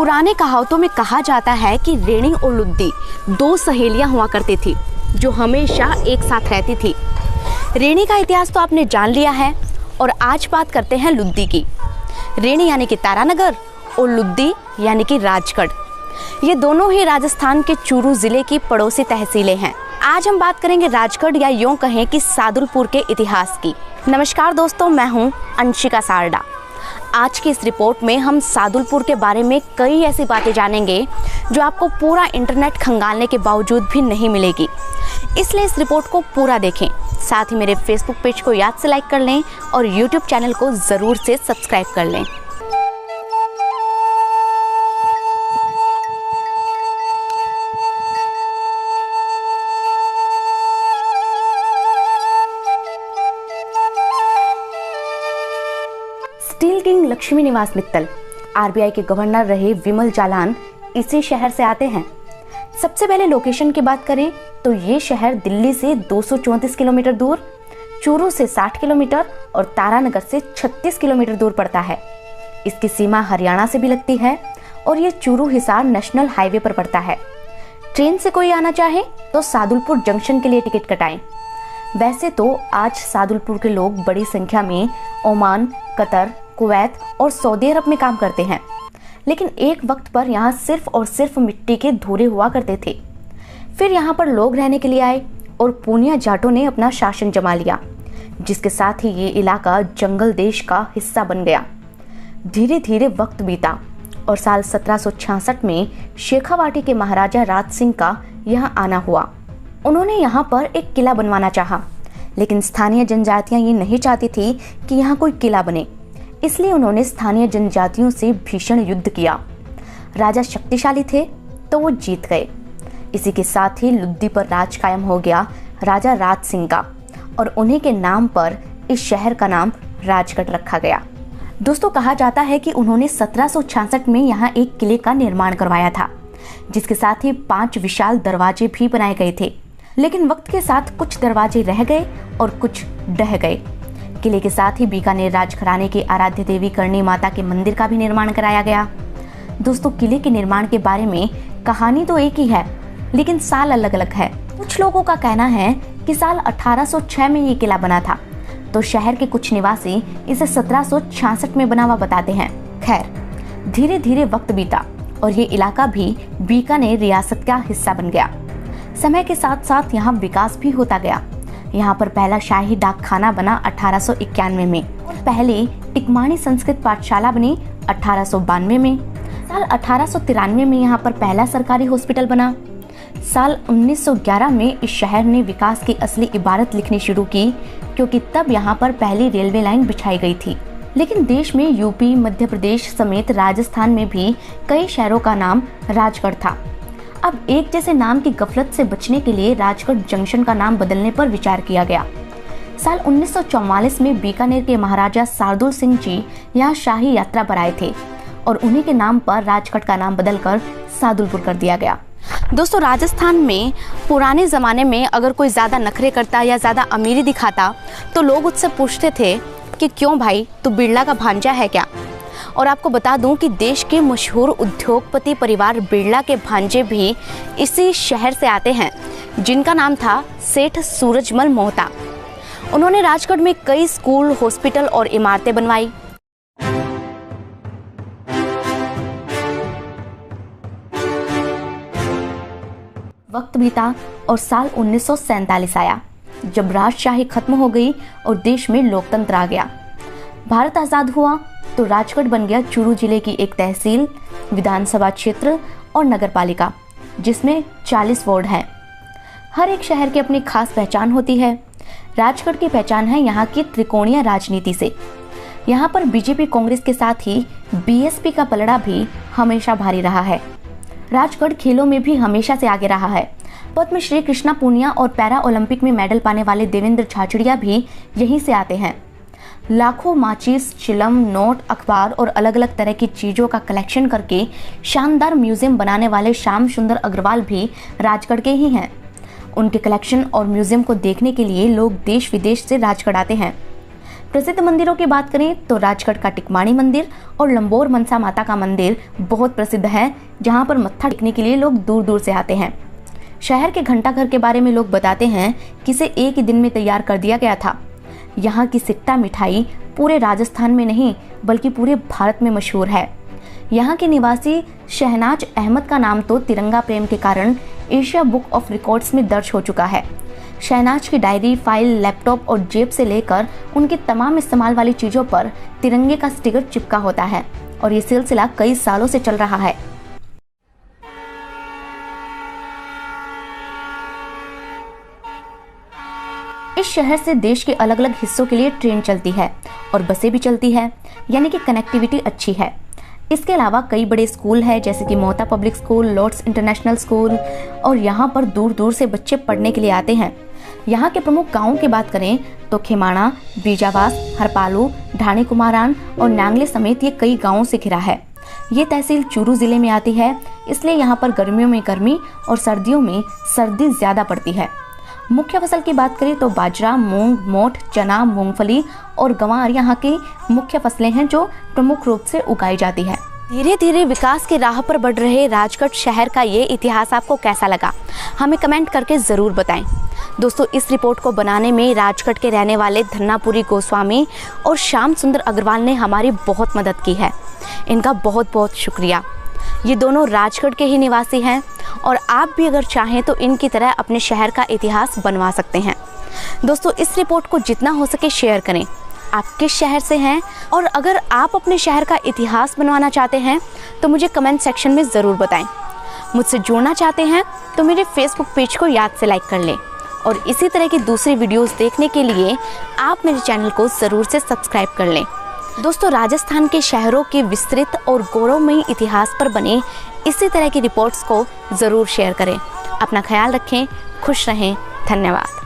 पुराने कहावतों में कहा जाता है कि रेणी और लुद्दी दो सहेलियां हुआ करती थी जो हमेशा एक साथ रहती थी। रेणी का इतिहास तो आपने जान लिया है और आज बात करते हैं लुद्दी की। रेणी यानी कि तारानगर और लुद्दी यानी कि राजगढ़। ये दोनों ही राजस्थान के चूरू जिले की पड़ोसी तहसीलें हैं। आज हम बात करेंगे राजगढ़ या यूं कहें कि सादुलपुर के इतिहास की। नमस्कार दोस्तों, मैं हूं अंशिका सारडा। आज की इस रिपोर्ट में हम सादुलपुर के बारे में कई ऐसी बातें जानेंगे जो आपको पूरा इंटरनेट खंगालने के बावजूद भी नहीं मिलेगी। इसलिए इस रिपोर्ट को पूरा देखें। साथ ही मेरे फेसबुक पेज को याद से लाइक कर लें और यूट्यूब चैनल को ज़रूर से सब्सक्राइब कर लें। स्टील किंग लक्ष्मी निवास मित्तल, आरबीआई के गवर्नर रहे विमल जालान इसी शहर से आते हैं। सबसे पहले लोकेशन की बात करें तो ये शहर दिल्ली से 234 किलोमीटर दूर, चूरू से 60 किलोमीटर और तारानगर से 36 किलोमीटर दूर पड़ता है। इसकी सीमा हरियाणा से भी लगती है और ये चूरू हिसार नेशनल हाईवे पर पड़ता है। ट्रेन से कोई आना चाहे तो सादुलपुर जंक्शन के लिए टिकट कटाएं। वैसे तो आज सादुलपुर के लोग बड़ी संख्या में ओमान, कतर, कुवैत और सऊदी अरब में काम करते हैं, लेकिन एक वक्त पर यहाँ सिर्फ और सिर्फ मिट्टी के धूरे हुआ करते थे। फिर यहाँ पर लोग रहने के लिए आए और पूनिया जाटों ने अपना शासन जमा लिया, जिसके साथ ही ये इलाका जंगल देश का हिस्सा बन गया। धीरे धीरे वक्त बीता और साल 1766 में शेखावाटी के महाराजा राज सिंह का यहाँ आना हुआ। उन्होंने यहाँ पर एक किला बनवाना चाहा, लेकिन स्थानीय जनजातियाँ ये नहीं चाहती थी कि यहाँ कोई किला बने, इसलिए उन्होंने स्थानीय जनजातियों से भीषण युद्ध किया। राजा शक्तिशाली थे तो वो जीत गए। इसी के साथ ही लुद्दी पर राज कायम हो गया राजा राज सिंह का और उन्हीं के नाम पर इस शहर का नाम राजगढ़ रखा गया। दोस्तों, कहा जाता है कि उन्होंने 1766 में यहाँ एक किले का निर्माण करवाया था, जिसके साथ ही 5 विशाल दरवाजे भी बनाए गए थे। लेकिन वक्त के साथ कुछ दरवाजे रह गए और कुछ ढह गए। किले के साथ ही बीकानेर राजघराने के आराध्य देवी करणी माता के मंदिर का भी निर्माण कराया गया। दोस्तों, किले के निर्माण के बारे में कहानी तो एक ही है, लेकिन साल अलग अलग है। कुछ लोगों का कहना है कि साल 1806 में ये किला बना था, तो शहर के कुछ निवासी इसे 1766 में बना हुआ बताते हैं। खैर, धीरे धीरे वक्त बीता और ये इलाका भी बीकानेर रियासत का हिस्सा बन गया। समय के साथ साथ यहाँ विकास भी होता गया। यहाँ पर पहला शाही डाक खाना बना 1891 में और पहली टिकमाणी संस्कृत पाठशाला बनी 1892 में। साल 1893 में यहाँ पर पहला सरकारी हॉस्पिटल बना। साल 1911 में इस शहर ने विकास की असली इबारत लिखनी शुरू की, क्योंकि तब यहाँ पर पहली रेलवे लाइन बिछाई गई थी। लेकिन देश में यूपी, मध्य प्रदेश समेत राजस्थान में भी कई शहरों का नाम राजगढ़ था। अब एक जैसे नाम की गफलत से बचने के लिए राजगढ़ जंक्शन का नाम बदलने पर विचार किया गया। साल 1944 में बीकानेर के महाराजा शार्दुल सिंह जी यहाँ शाही यात्रा पर आए थे और उन्हीं के नाम पर राजगढ़ का नाम बदलकर सादुलपुर कर दिया गया। दोस्तों, राजस्थान में पुराने ज़माने में अगर कोई ज़्यादा नखरे करता या ज़्यादा अमीरी दिखाता तो लोग उससे पूछते थे कि क्यों भाई, तू बिरला का भांजा है क्या? और आपको बता दूं कि देश के मशहूर उद्योगपति परिवार बिरला के भांजे भी इसी शहर से आते हैं, जिनका नाम था सेठ सूरजमल मोहता। उन्होंने राजगढ़ में कई स्कूल, हॉस्पिटल और इमारतें बनवाई। वक्त बीता और साल 1947 आया, जब राजशाही खत्म हो गई और देश में लोकतंत्र आ गया। भारत आज़ाद हुआ तो राजगढ़ बन गया चूरू जिले की एक तहसील, विधानसभा क्षेत्र और नगरपालिका, जिसमें 40 वार्ड हैं। हर एक शहर की अपनी खास पहचान होती है। राजगढ़ की पहचान है यहाँ की त्रिकोणीय राजनीति से। यहाँ पर बीजेपी कांग्रेस के साथ ही बीएसपी का पलड़ा भी हमेशा भारी रहा है। राजगढ़ खेलों में भी हमेशा से आगे रहा है। पद्मश्री कृष्णा पूनिया और पैरा ओलंपिक में मेडल पाने वाले देवेंद्र झाझड़िया भी यहीं से आते हैं। लाखों माचिस, चिलम, नोट, अखबार और अलग अलग तरह की चीज़ों का कलेक्शन करके शानदार म्यूजियम बनाने वाले श्याम सुंदर अग्रवाल भी राजगढ़ के ही हैं। उनके कलेक्शन और म्यूजियम को देखने के लिए लोग देश विदेश से राजगढ़ आते हैं। प्रसिद्ध मंदिरों की बात करें तो राजगढ़ का टिकमाणी मंदिर और लंबोर मनसा माता का मंदिर बहुत प्रसिद्ध है, जहां पर मत्था टेकने के लिए लोग दूर दूर से आते हैं। शहर के घंटाघर के बारे में लोग बताते हैं कि इसे एक ही दिन में तैयार कर दिया गया था। यहाँ की सिट्टा मिठाई पूरे राजस्थान में नहीं बल्कि पूरे भारत में मशहूर है। यहाँ के निवासी शहनाज अहमद का नाम तो तिरंगा प्रेम के कारण एशिया बुक ऑफ रिकॉर्ड्स में दर्ज हो चुका है। शहनाज की डायरी, फाइल, लैपटॉप और जेब से लेकर उनके तमाम इस्तेमाल वाली चीज़ों पर तिरंगे का स्टिकर चिपका होता है और ये सिलसिला कई सालों से चल रहा है। इस शहर से देश के अलग अलग हिस्सों के लिए ट्रेन चलती है और बसें भी चलती है, यानी कि कनेक्टिविटी अच्छी है। इसके अलावा कई बड़े स्कूल हैं जैसे कि Mohta public school, Lords international school, और यहाँ पर दूर दूर से बच्चे पढ़ने के लिए आते हैं। यहाँ के प्रमुख गांवों की बात करें तो खेमाणा, बीजावास, हरपालू, ढाणी कुमारान और नांगले समेत ये कई गांवों से घिरा है। ये तहसील चूरू जिले में आती है, इसलिए यहाँ पर गर्मियों में गर्मी और सर्दियों में सर्दी ज़्यादा पड़ती है। मुख्य फसल की बात करें तो बाजरा, मूंग, मोठ, चना, मूंगफली और गंवार यहाँ की मुख्य फसलें हैं जो प्रमुख रूप से उगाई जाती है। धीरे धीरे विकास की राह पर बढ़ रहे राजगढ़ शहर का ये इतिहास आपको कैसा लगा, हमें कमेंट करके ज़रूर बताएं। दोस्तों, इस रिपोर्ट को बनाने में राजगढ़ के रहने वाले धन्नापुरी गोस्वामी और श्याम सुंदर अग्रवाल ने हमारी बहुत मदद की है। इनका बहुत बहुत शुक्रिया। ये दोनों राजगढ़ के ही निवासी हैं और आप भी अगर चाहें तो इनकी तरह अपने शहर का इतिहास बनवा सकते हैं। दोस्तों, इस रिपोर्ट को जितना हो सके शेयर करें। आप किस शहर से हैं और अगर आप अपने शहर का इतिहास बनवाना चाहते हैं तो मुझे कमेंट सेक्शन में ज़रूर बताएं। मुझसे जुड़ना चाहते हैं तो मेरे फेसबुक पेज को याद से लाइक कर लें और इसी तरह की दूसरी वीडियोस देखने के लिए आप मेरे चैनल को ज़रूर से सब्सक्राइब कर लें। दोस्तों, राजस्थान के शहरों के विस्तृत और गौरवमयी इतिहास पर बने इसी तरह की रिपोर्ट्स को ज़रूर शेयर करें। अपना ख्याल रखें, खुश रहें। धन्यवाद।